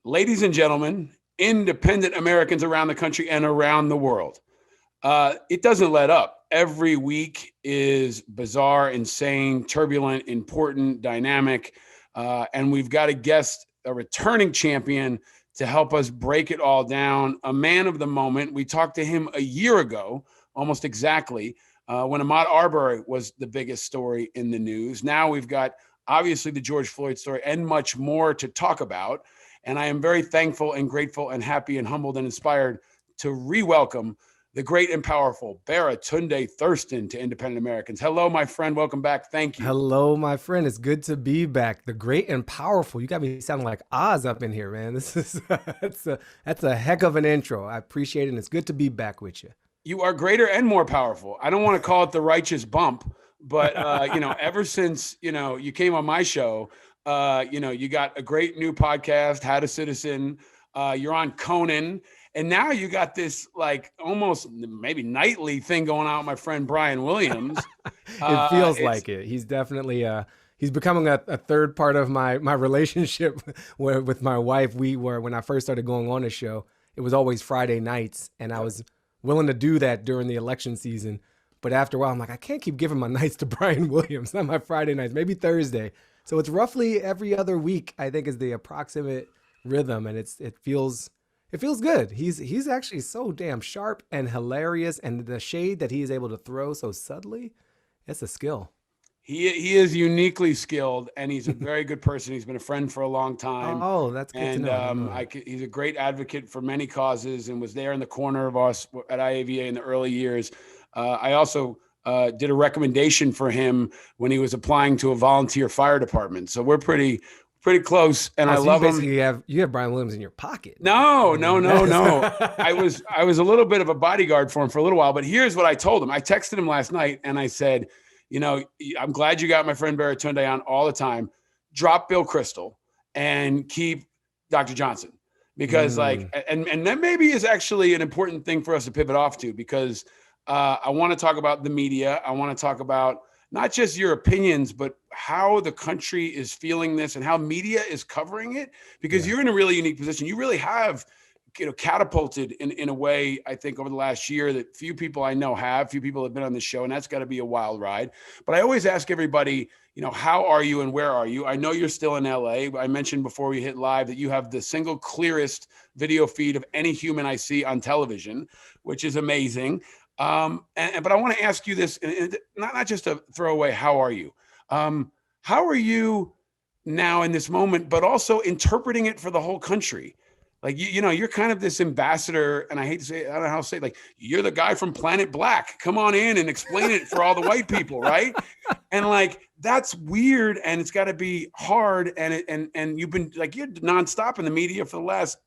Ladies and gentlemen, independent Americans around the country and around the world. It doesn't let up. Every week is bizarre, insane, turbulent, important, dynamic. And we've got a guest, a returning champion, to help us break it all down. A man of the moment. We talked to him a year ago, almost exactly, when Ahmaud Arbery was the biggest story in the news. Now we've got obviously the George Floyd story and much more to talk about. And I am very thankful and grateful and happy and humbled and inspired to re-welcome the great and powerful Baratunde Thurston to Independent Americans. Hello, my friend. Welcome back. Thank you. Hello, my friend. It's good to be back. The great and powerful. You got me sounding like Oz up in here, man. This is that's a heck of an intro. I appreciate it. And it's good to be back with you. You are greater and more powerful. I don't want to call it the righteous bump, but ever since you came on my show, you got a great new podcast, How to Citizen. You're on Conan. And now you got this like almost maybe nightly thing going on with my friend Brian Williams. It feels like it. He's definitely he's becoming a third part of my relationship with my wife. When I first started going on the show, it was always Friday nights, and I was willing to do that during the election season. But after a while, I'm like, I can't keep giving my nights to Brian Williams, not my Friday nights, maybe Thursday. So it's roughly every other week, I think, is the approximate rhythm, and it feels good. He's actually so damn sharp and hilarious, and the shade that he is able to throw so subtly, it's a skill. He is uniquely skilled, and he's a very good person. He's been a friend for a long time. Oh, that's good And to know. he's a great advocate for many causes and was there in the corner of us at IAVA in the early years. I also did a recommendation for him when he was applying to a volunteer fire department. So we're pretty close, and I So love you him. basically you have Brian Williams in your pocket. No. I was a little bit of a bodyguard for him for a little while, but here's what I told him. I texted him last night and I said, I'm glad you got my friend Baratunde on all the time. Drop Bill Crystal and keep Dr. Johnson, because and that maybe is actually an important thing for us to pivot off to, because I want to talk about the media. I want to talk about not just your opinions, but how the country is feeling this and how media is covering it, because you're in a really unique position. You really have, catapulted in a way, I think, over the last year that few people I know have. Few people have been on the show, and that's got to be a wild ride. But I always ask everybody, how are you and where are you? I know you're still in LA. I mentioned before we hit live that you have the single clearest video feed of any human I see on television, which is amazing. But I want to ask you this, and not just a throwaway, how are you? How are you now in this moment, but also interpreting it for the whole country? Like, you're kind of this ambassador, and I hate to say it, I don't know how to say it, like, you're the guy from Planet Black. Come on in and explain it for all the white people, right? And like, that's weird, and it's got to be hard, and you've been like, you're nonstop in the media for the last,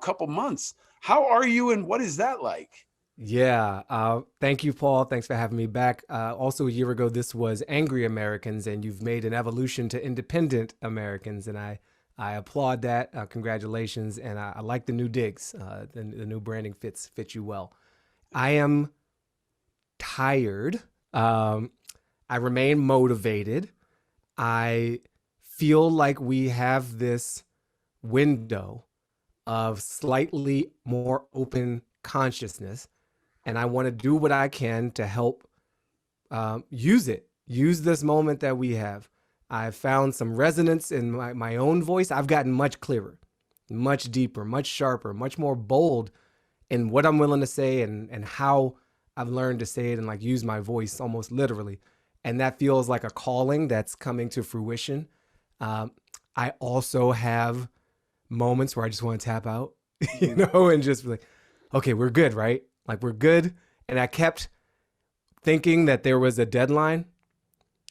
couple months. How are you, and what is that like? Yeah. Thank you, Paul. Thanks for having me back. Also, a year ago, this was Angry Americans, and you've made an evolution to Independent Americans, and I applaud that. Congratulations, and I like the new digs. The new branding fits you well. I am tired. I remain motivated. I feel like we have this window of slightly more open consciousness, and I want to do what I can to help use this moment that we have. I've found some resonance in my own voice. I've gotten much clearer, much deeper, much sharper, much more bold in what I'm willing to say and how I've learned to say it and like use my voice almost literally. And that feels like a calling that's coming to fruition. I also have moments where I just want to tap out, and just be like, okay, we're good, right? Like, we're good. And I kept thinking that there was a deadline.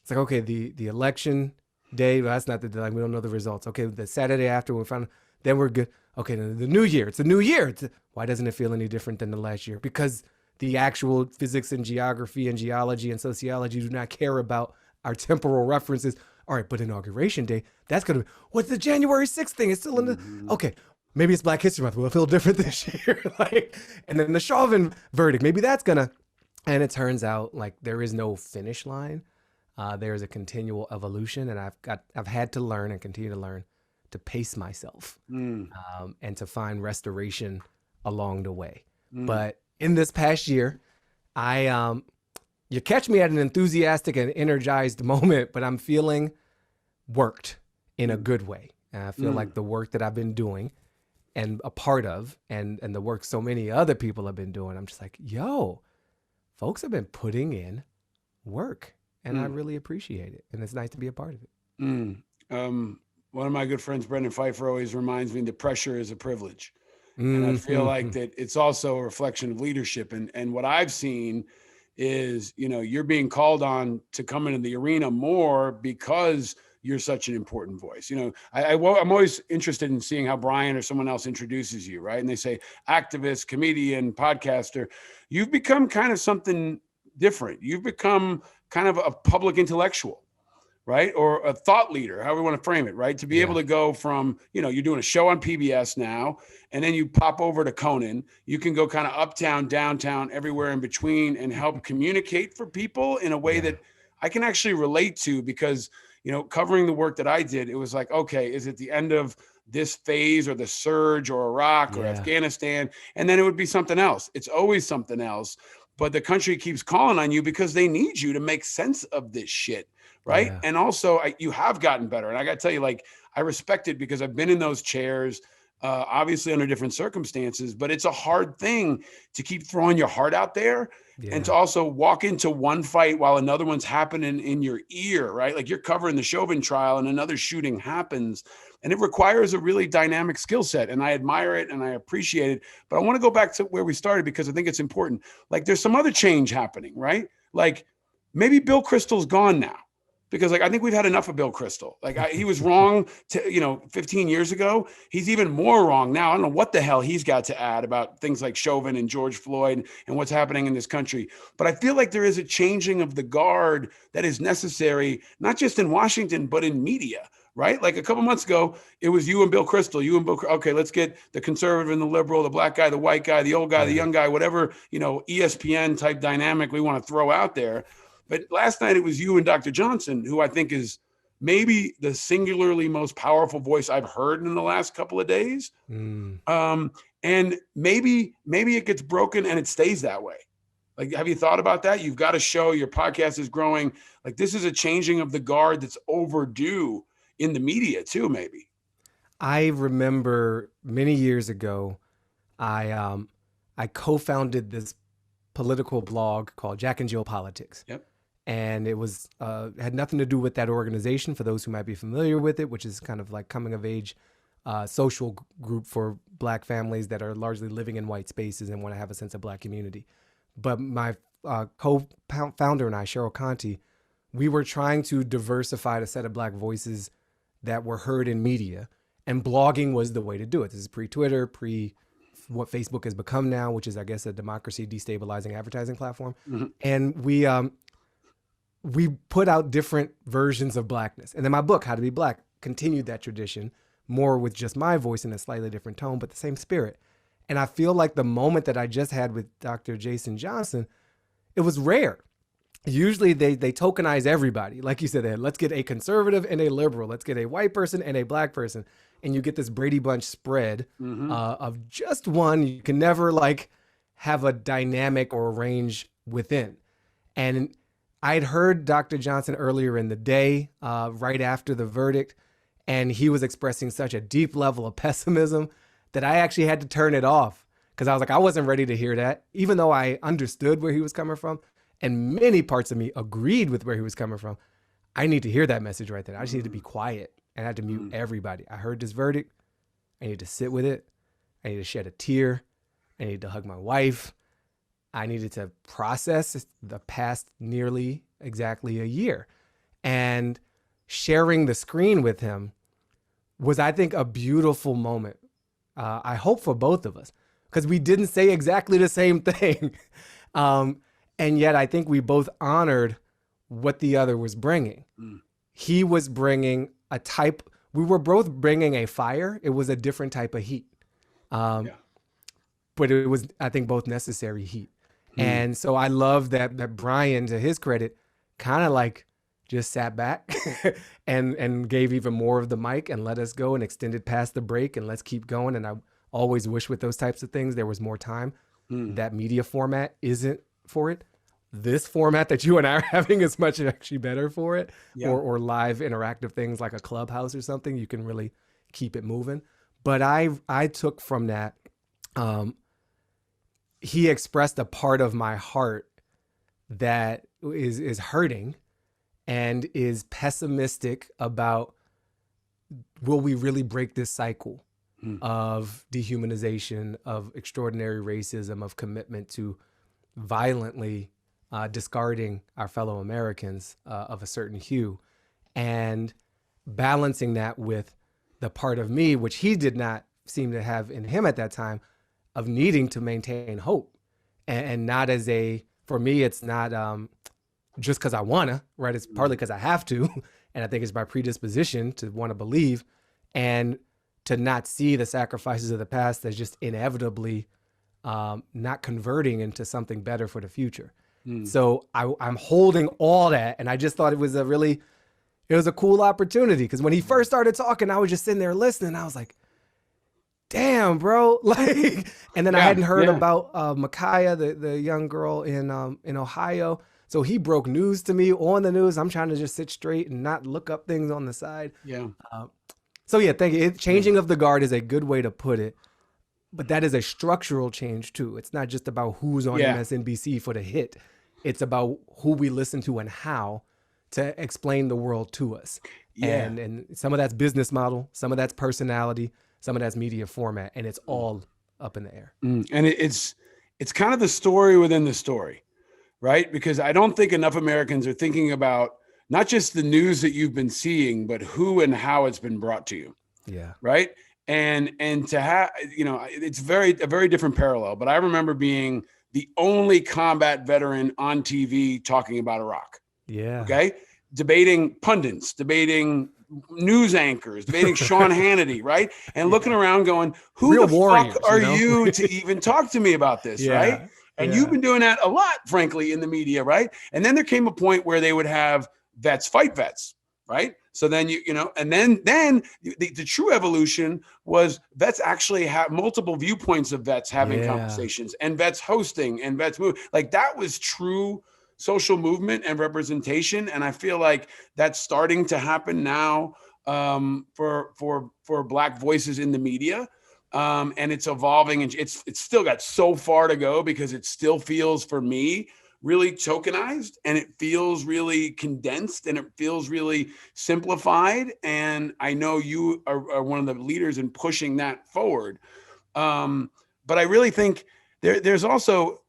It's like, okay, the election day, well, that's not the deadline. We don't know the results. Okay, the Saturday after we found, then we're good. Okay, the new year. It's a new year. Why doesn't it feel any different than the last year? Because the actual physics and geography and geology and sociology do not care about our temporal references. All right, but Inauguration Day, that's going to be, what's the January 6th thing? It's still in the, okay, maybe it's Black History Month. Will it feel different this year? And then the Chauvin verdict, maybe that's going to, and it turns out like there is no finish line. There is a continual evolution, and I've had to learn and continue to learn to pace myself, Mm. and to find restoration along the way. Mm. But in this past year, you catch me at an enthusiastic and energized moment, but I'm feeling worked in a good way. And I feel like the work that I've been doing and a part of, and the work so many other people have been doing, I'm just like, yo, folks have been putting in work, and I really appreciate it. And it's nice to be a part of it. One of my good friends, Brendan Pfeiffer, always reminds me that pressure is a privilege. And I feel like that it's also a reflection of leadership. And what I've seen is, you're being called on to come into the arena more because you're such an important voice. I'm always interested in seeing how Brian or someone else introduces you, right? And they say activist, comedian, podcaster. You've become kind of something different. You've become kind of a public intellectual, right? Or a thought leader, however we want to frame it, right? To be able to go from, you're doing a show on PBS now, and then you pop over to Conan. You can go kind of uptown, downtown, everywhere in between, and help communicate for people in a way that I can actually relate to, because, covering the work that I did, it was like, okay, is it the end of this phase or the surge or Iraq or Afghanistan? And then it would be something else. It's always something else. But the country keeps calling on you because they need you to make sense of this shit. Right. Yeah. And also you have gotten better. And I got to tell you, like, I respect it because I've been in those chairs, obviously under different circumstances, but it's a hard thing to keep throwing your heart out there and to also walk into one fight while another one's happening in your ear, right? Like, you're covering the Chauvin trial and another shooting happens, and it requires a really dynamic skill set. And I admire it and I appreciate it. But I want to go back to where we started, because I think it's important. Like, there's some other change happening, right? Like, maybe Bill Kristol's gone now. Because, like, I think we've had enough of Bill Kristol. Like, he was wrong 15 years ago. He's even more wrong now. I don't know what the hell he's got to add about things like Chauvin and George Floyd and what's happening in this country. But I feel like there is a changing of the guard that is necessary, not just in Washington, but in media, right? Like, a couple months ago, it was you and Bill Kristol, okay, let's get the conservative and the liberal, the black guy, the white guy, the old guy, the young guy, whatever, ESPN type dynamic we want to throw out there. But last night it was you and Dr. Johnson, who I think is maybe the singularly most powerful voice I've heard in the last couple of days. And maybe it gets broken and it stays that way. Like, have you thought about that? You've got a show, your podcast is growing. Like, this is a changing of the guard that's overdue in the media too, maybe. I remember many years ago, I co-founded this political blog called Jack and Jill Politics. Yep. And it was had nothing to do with that organization, for those who might be familiar with it, which is kind of like coming of age social group for Black families that are largely living in white spaces and want to have a sense of Black community. But my co-founder and I, Cheryl Conti, we were trying to diversify the set of Black voices that were heard in media, and blogging was the way to do it. This is pre-Twitter, what Facebook has become now, which is, I guess, a democracy destabilizing advertising platform. And we put out different versions of Blackness. And then my book, How to Be Black, continued that tradition, more with just my voice in a slightly different tone, but the same spirit. And I feel like the moment that I just had with Dr. Jason Johnson, it was rare. Usually they tokenize everybody. Like you said, let's get a conservative and a liberal. Let's get a white person and a Black person. And you get this Brady Bunch spread of just one. You can never like have a dynamic or a range within. And I'd heard Dr. Johnson earlier in the day, right after the verdict, and he was expressing such a deep level of pessimism that I actually had to turn it off, because I was like, I wasn't ready to hear that, even though I understood where he was coming from. And many parts of me agreed with where he was coming from. I need to hear that message right there. I just need to be quiet, and I had to mute everybody. I heard this verdict. I need to sit with it. I need to shed a tear. I need to hug my wife. I needed to process the past nearly exactly a year. And sharing the screen with him was, I think, a beautiful moment. I hope for both of us, because we didn't say exactly the same thing. And yet I think we both honored what the other was bringing. He was bringing we were both bringing a fire. It was a different type of heat. But it was, I think, both necessary heat. And so I love that Brian, to his credit, kind of like just sat back and gave even more of the mic and let us go and extended past the break and let's keep going. And I always wish with those types of things there was more time. That media format isn't for it. This format that you and I are having is much actually better for it. Yeah. Or live interactive things like a Clubhouse or something. You can really keep it moving. But I took from that, he expressed a part of my heart that is hurting and is pessimistic about, will we really break this cycle of dehumanization, of extraordinary racism, of commitment to violently discarding our fellow Americans of a certain hue, and balancing that with the part of me, which he did not seem to have in him at that time, of needing to maintain hope. And not as for me, it's not just because I wanna, right? It's partly because I have to. And I think it's my predisposition to want to believe and to not see the sacrifices of the past as just inevitably not converting into something better for the future. So I'm holding all that. And I just thought it was a cool opportunity. Because when he first started talking, I was just sitting there listening. I was like, damn, bro. And then I hadn't heard about Micaiah, the young girl in Ohio. So he broke news to me on the news. I'm trying to just sit straight and not look up things on the side. Yeah. So yeah, thank you. Changing of the guard is a good way to put it. But that is a structural change too. It's not just about who's on MSNBC for the hit. It's about who we listen to and how to explain the world to us. Yeah. And some of that's business model, some of that's personality, some of that's media format, and it's all up in the air. And it's kind of the story within the story, right? Because I don't think enough Americans are thinking about not just the news that you've been seeing, but who and how it's been brought to you. Yeah. Right. And to have, it's a very different parallel. But I remember being the only combat veteran on TV talking about Iraq. Yeah. Okay. Debating pundits, debating news anchors, debating Sean Hannity, right? And looking around going, who Real the warriors, fuck are you to even talk to me about this, right? And you've been doing that a lot, frankly, in the media, right? And then there came a point where they would have vets fight vets, right? So then and then the true evolution was vets actually have multiple viewpoints of vets having conversations and vets hosting and vets move. Like that was true social movement and representation. And I feel like that's starting to happen now for Black voices in the media. And it's evolving, and it's still got so far to go because it still feels, for me, really tokenized, and it feels really condensed, and it feels really simplified. And I know you are one of the leaders in pushing that forward. But I really think there's also,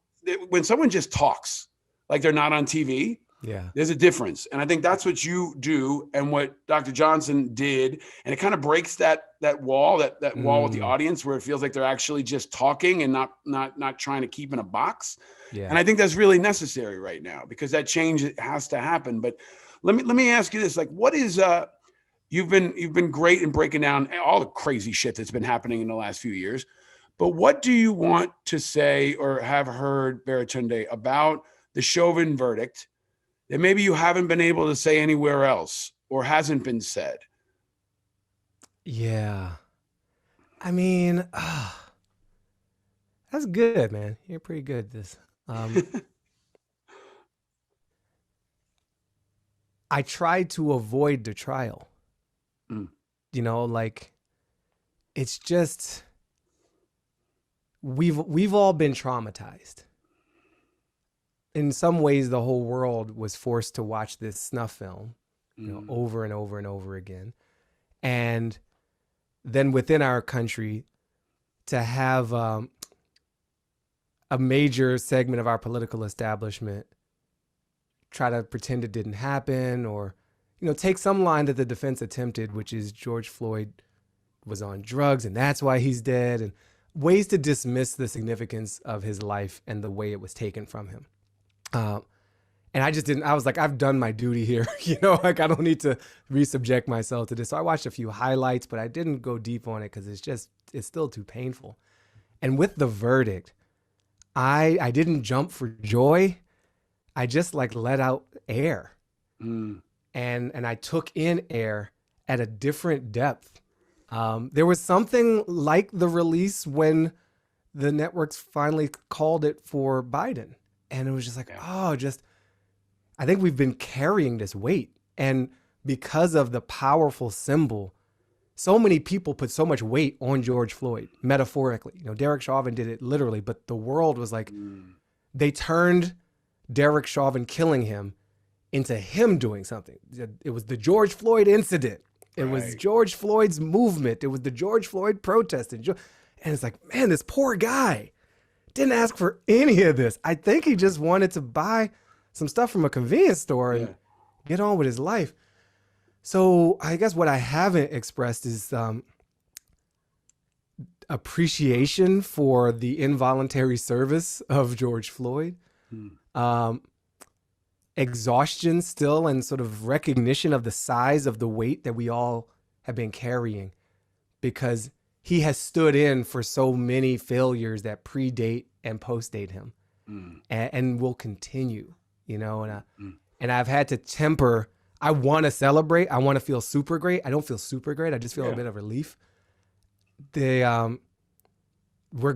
when someone just talks like they're not on TV, there's a difference. And I think that's what you do and what Dr. Johnson did. And it kind of breaks that wall, that wall with the audience, where it feels like they're actually just talking and not trying to keep in a box. Yeah. And I think that's really necessary right now, because that change has to happen. But let me ask you this, like, what is, you've been great in breaking down all the crazy shit that's been happening in the last few years, but what do you want to say or have heard, Baratunde, about the Chauvin verdict that maybe you haven't been able to say anywhere else or hasn't been said? Yeah. I mean, that's good, man. You're pretty good at this. I tried to avoid the trial. Like, it's just, we've all been traumatized. In some ways, the whole world was forced to watch this snuff film, over and over and over again. And then within our country, to have a major segment of our political establishment try to pretend it didn't happen, or, take some line that the defense attempted, which is George Floyd was on drugs and that's why he's dead, and ways to dismiss the significance of his life and the way it was taken from him. And I just didn't, I was like, I've done my duty here, like I don't need to resubject myself to this. So I watched a few highlights, but I didn't go deep on it because it's still too painful. And with the verdict, I didn't jump for joy. I just let out air. and I took in air at a different depth. There was something like the release when the networks finally called it for Biden. And it was just like, I think we've been carrying this weight. And because of the powerful symbol, so many people put so much weight on George Floyd, metaphorically. Derek Chauvin did it literally, but the world was like, they turned Derek Chauvin killing him into him doing something. It was the George Floyd incident. It was George Floyd's movement. It was the George Floyd protest. And it's like, man, this poor guy didn't ask for any of this. I think he just wanted to buy some stuff from a convenience store and get on with his life. So I guess what I haven't expressed is appreciation for the involuntary service of George Floyd, exhaustion still, and sort of recognition of the size of the weight that we all have been carrying, because he has stood in for so many failures that predate and postdate him, and will continue, and I've had to temper. I want to celebrate. I want to feel super great. I don't feel super great. I just feel a bit of relief. We're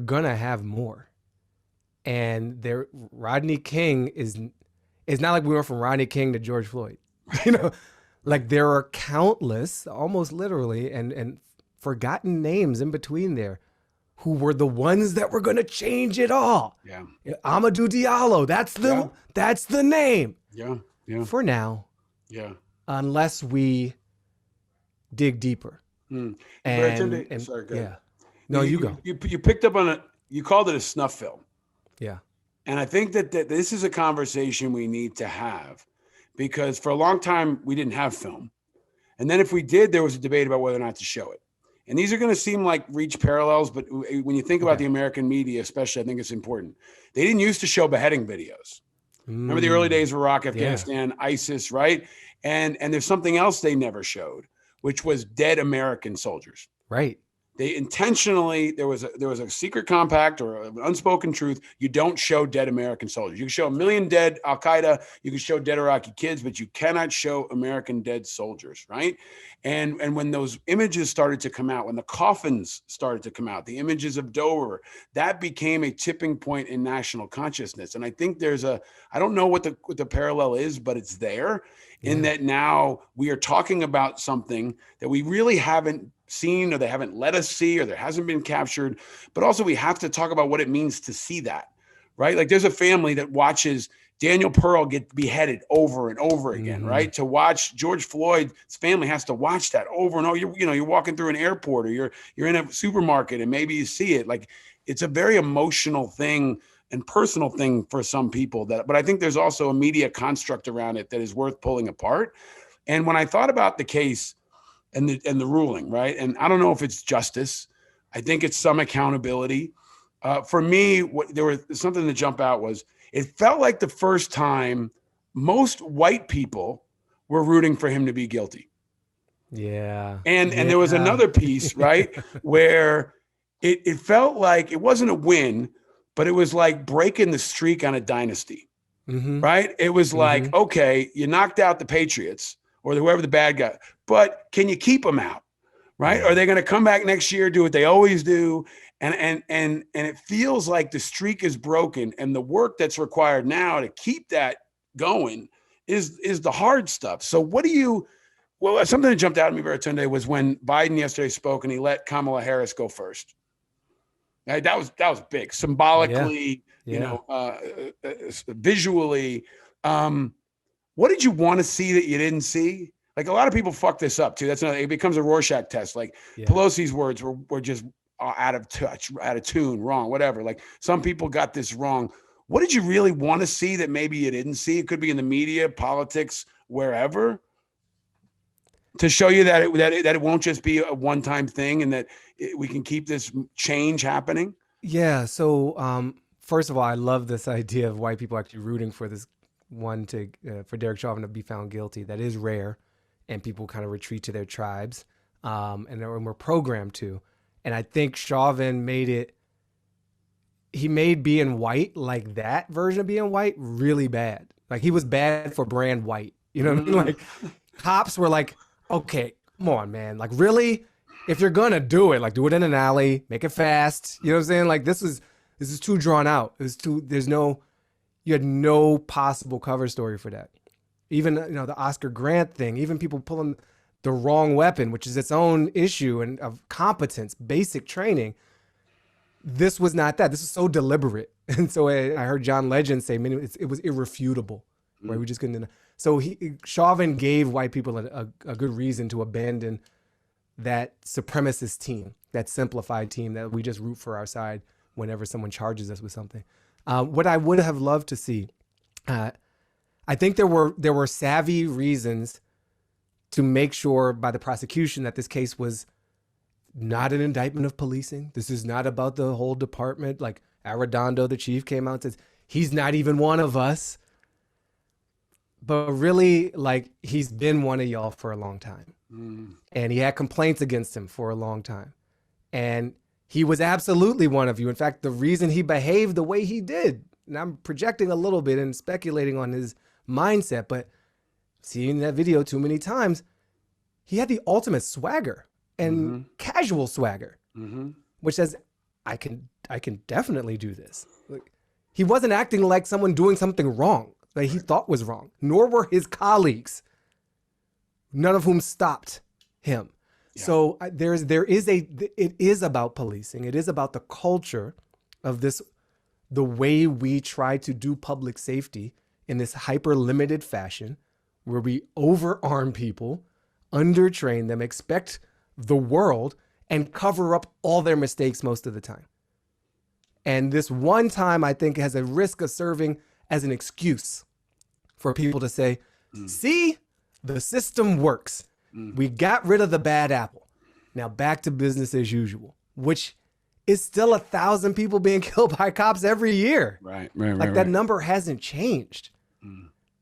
gonna have more, and Rodney King is. It's not like we went from Rodney King to George Floyd, like there are countless, almost literally, and forgotten names in between there, who were the ones that were gonna change it all. Yeah, Amadou Diallo. That's the name. Yeah. For now. Yeah. Unless we dig deeper. Sorry, go ahead. No, you go. You picked up on it. You called it a snuff film. Yeah. And I think that this is a conversation we need to have, because for a long time we didn't have film. And then if we did, there was a debate about whether or not to show it. And these are going to seem like reach parallels, but when you think about the American media, especially, I think it's important. They didn't used to show beheading videos. Remember the early days of Iraq, Afghanistan, ISIS, right? And there's something else they never showed, which was dead American soldiers. Right. They intentionally, there was a secret compact or an unspoken truth. You don't show dead American soldiers. You can show a million dead Al-Qaeda, you can show dead Iraqi kids, but you cannot show American dead soldiers, right? And when those images started to come out, when the coffins started to come out, the images of Dover, that became a tipping point in national consciousness. And I think I don't know what the parallel is, but it's there in that now we are talking about something that we really haven't seen, or they haven't let us see, or there hasn't been captured. But also we have to talk about what it means to see that, right? Like there's a family that watches Daniel Pearl get beheaded over and over again, right? To watch George Floyd's family has to watch that over and over. You're walking through an airport, or you're in a supermarket and maybe you see it. Like it's a very emotional thing and personal thing for some people, but I think there's also a media construct around it that is worth pulling apart. And when I thought about the case and the ruling, right? And I don't know if it's justice. I think it's some accountability. For me, there was something that jumped out was it felt like the first time most white people were rooting for him to be guilty. Yeah. And there was another piece, right, where it felt like it wasn't a win, but it was like breaking the streak on a dynasty, right? It was like, okay, you knocked out the Patriots or whoever the bad guy, but can you keep them out, right? Are they going to come back next year, do what they always do? And it feels like the streak is broken, and the work that's required now to keep that going is the hard stuff. So something that jumped out at me, Baratunde, was when Biden yesterday spoke and he let Kamala Harris go first. Right? That was big, symbolically, visually. What did you want to see that you didn't see? Like a lot of people fuck this up too. It becomes a Rorschach test. Like Pelosi's words were just out of touch, out of tune, wrong, whatever. Like some people got this wrong. What did you really want to see that maybe you didn't see? It could be in the media, politics, wherever, to show you that it won't just be a one-time thing, and that we can keep this change happening. Yeah. So first of all, I love this idea of white people actually rooting for this one for Derek Chauvin to be found guilty. That is rare, and people kind of retreat to their tribes, and we're programmed to. And I think Chauvin made being white, like that version of being white, really bad. Like he was bad for brand white. You know what I mean? Like cops were like, okay, come on, man. Like, really? If you're gonna do it, like, do it in an alley, make it fast. You know what I'm saying? Like, this is too drawn out. You had no possible cover story for that. Even, the Oscar Grant thing, even people pulling the wrong weapon, which is its own issue and of competence, basic training. This was not that. This is so deliberate. And so I heard John Legend say, it was irrefutable. Right? We just couldn't. So Chauvin gave white people a good reason to abandon that supremacist team, that simplified team that we just root for our side whenever someone charges us with something. What I would have loved to see, I think there were savvy reasons to make sure by the prosecution that this case was not an indictment of policing. This is not about the whole department. Like Arredondo, the chief, came out and says, he's not even one of us. But really, like, he's been one of y'all for a long time. And he had complaints against him for a long time. And he was absolutely one of you. In fact, the reason he behaved the way he did, and I'm projecting a little bit and speculating on his mindset, but seeing that video too many times, he had the ultimate swagger and casual swagger, which says, I can definitely do this. Like, he wasn't acting like someone doing something wrong that he thought was wrong, nor were his colleagues, none of whom stopped him. Yeah. So it is about policing. It is about the culture of this, the way we try to do public safety in this hyper limited fashion, where we overarm people, undertrain them, expect the world, and cover up all their mistakes most of the time. And this one time, I think, has a risk of serving as an excuse for people to say, see, the system works. We got rid of the bad apple. Now back to business as usual, which is still 1,000 people being killed by cops every year. Right. That number hasn't changed.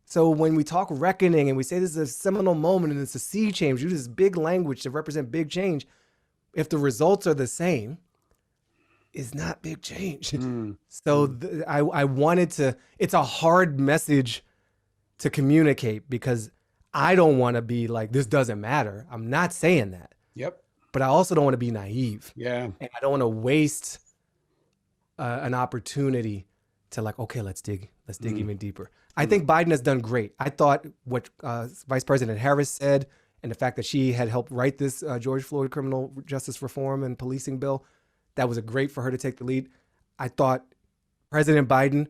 So when we talk reckoning and we say this is a seminal moment and it's a sea change, use this big language to represent big change, if the results are the same, is not big change. So I wanted to, it's a hard message to communicate because I don't want to be like, this doesn't matter. I'm not saying that. Yep. But I also don't want to be naive. Yeah. And I don't want to waste an opportunity to like, okay, let's dig even deeper. I think Biden has done great. I thought what Vice President Harris said and the fact that she had helped write this George Floyd criminal justice reform and policing bill, that was great for her to take the lead. I thought President Biden,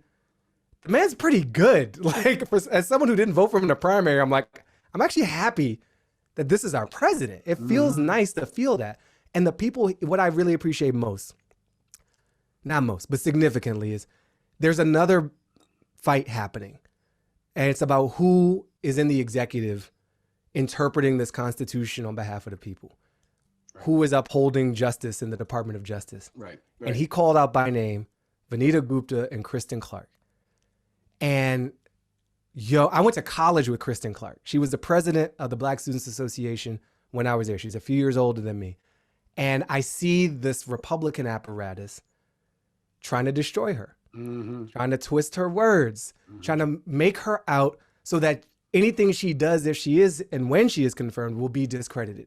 the man's pretty good. Like, as someone who didn't vote for him in the primary, I'm like, I'm actually happy that this is our president. It feels nice to feel that. And the people, what I really appreciate most, not most, but significantly, is there's another fight happening. And it's about who is in the executive interpreting this Constitution on behalf of the people. Right. Who is upholding justice in the Department of Justice. Right. And he called out by name Vanita Gupta and Kristen Clark. And I went to college with Kristen Clark. She was the president of the Black Students Association when I was there. She's a few years older than me. And I see this Republican apparatus trying to destroy her, trying to twist her words, trying to make her out so that anything she does, if she is and when she is confirmed, will be discredited.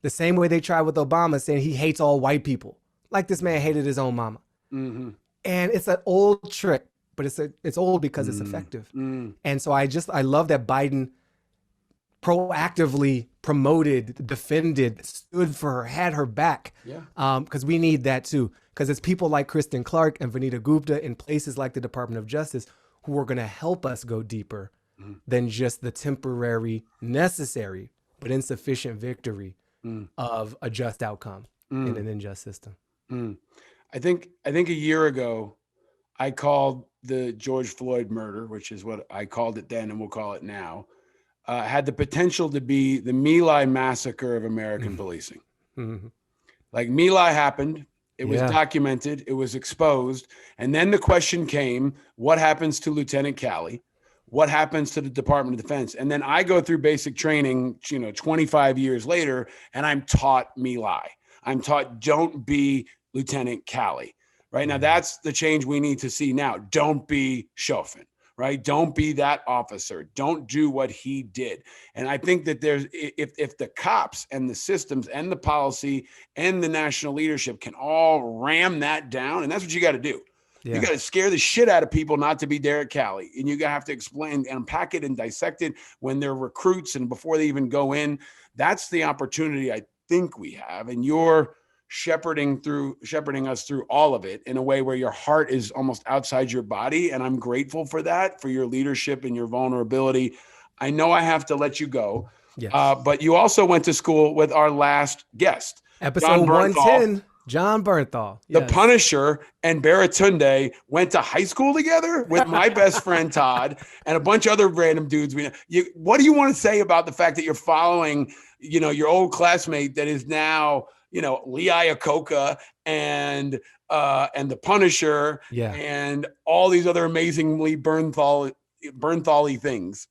The same way they tried with Obama, saying he hates all white people, like this man hated his own mama. And it's an old trick. But it's old because it's effective. And so I love that Biden proactively promoted, defended, stood for her, had her back. Yeah. Because we need that too. Because it's people like Kristen Clark and Vanita Gupta in places like the Department of Justice who are going to help us go deeper than just the temporary, necessary, but insufficient victory of a just outcome in an unjust system. I think a year ago, I called the George Floyd murder, which is what I called it then and we'll call it now, had the potential to be the My Lai massacre of American policing. Like My Lai happened, it was documented, it was exposed. And then the question came, what happens to Lieutenant Calley? What happens to the Department of Defense? And then I go through basic training, 25 years later, and I'm taught My Lai. I'm taught, don't be Lieutenant Calley. Right now, that's the change we need to see now. Don't be Chauvin, right? Don't be that officer. Don't do what he did. And I think that if the cops and the systems and the policy and the national leadership can all ram that down, and that's what you got to do. Yeah. You got to scare the shit out of people not to be Derek Calley. And you have to explain and unpack it and dissect it when they're recruits and before they even go in. That's the opportunity I think we have. And you're shepherding us through all of it in a way where your heart is almost outside your body. And I'm grateful for that, for your leadership and your vulnerability. I know I have to let you go. Yes. But you also went to school with our last guest. Episode 110. John Bernthal. Yes. The Punisher and Baratunde went to high school together with my best friend Todd and a bunch of other random dudes. What do you want to say about the fact that you're following, your old classmate that is now, Lee Iacocca and the Punisher and all these other amazingly Bernthal-y things?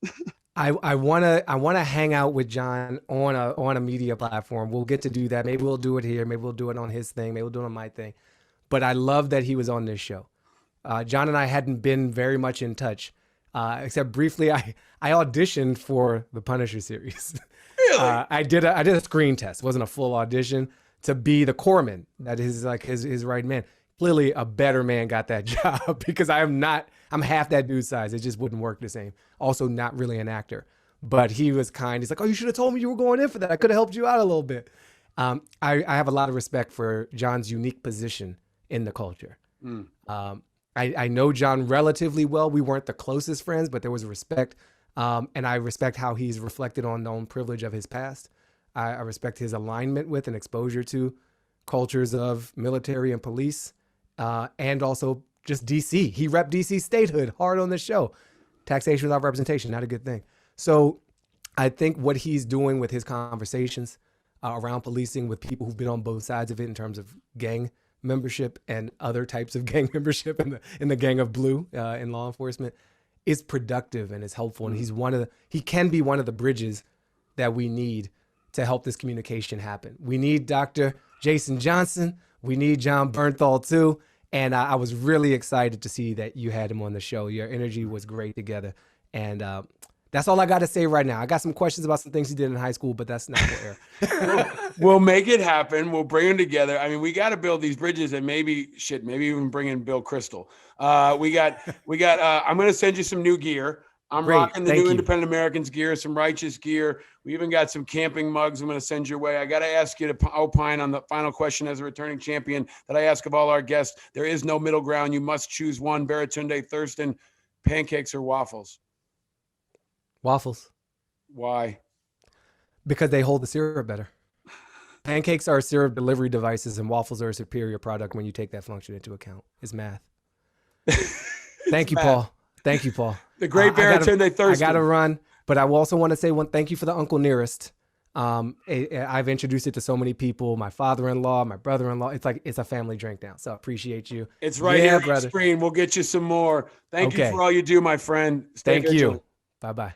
I wanna hang out with John on a media platform. We'll get to do that. Maybe we'll do it here. Maybe we'll do it on his thing. Maybe we'll do it on my thing. But I love that he was on this show. John and I hadn't been very much in touch, except briefly. I auditioned for the Punisher series. Really? I did a screen test. It wasn't a full audition to be the corpsman. That is like his right man. Clearly, a better man got that job because I'm half that dude's size. It just wouldn't work the same. Also, not really an actor, but he was kind. He's like, "Oh, you should have told me you were going in for that. I could have helped you out a little bit." I have a lot of respect for John's unique position in the culture. I know John relatively well. We weren't the closest friends, but there was respect, and I respect how he's reflected on the own privilege of his past. I respect his alignment with and exposure to cultures of military and police. And also just DC. He repped DC statehood hard on the show. Taxation without representation, not a good thing. So I think what he's doing with his conversations around policing with people who've been on both sides of it in terms of gang membership and other types of gang membership in the gang of blue in law enforcement is productive and is helpful. And he can be one of the bridges that we need to help this communication happen. We need Dr. Jason Johnson. We need John Bernthal too. And I was really excited to see that you had him on the show. Your energy was great together. And that's all I got to say right now. I got some questions about some things he did in high school, but that's not for air. We'll make it happen. We'll bring them together. I mean, we got to build these bridges and maybe even bring in Bill Crystal. I'm going to send you some new gear. I'm rocking the new Independent Americans gear, some righteous gear. We even got some camping mugs I'm going to send your way. I got to ask you to opine on the final question as a returning champion that I ask of all our guests. There is no middle ground. You must choose one. Baratunde, Thurston, pancakes or waffles? Waffles. Why? Because they hold the syrup better. Pancakes are syrup delivery devices, and waffles are a superior product when you take that function into account. It's math. Thank you, Paul. Thank you, Paul. The great Baratunde Thurston. I got to run, but I also want to say thank you for the Uncle Nearest. I've introduced it to so many people, my father-in-law, my brother-in-law. It's a family drink now. So I appreciate you. It's right here on the screen. We'll get you some more. Thank you for all you do, my friend. Thank you. Bye-bye.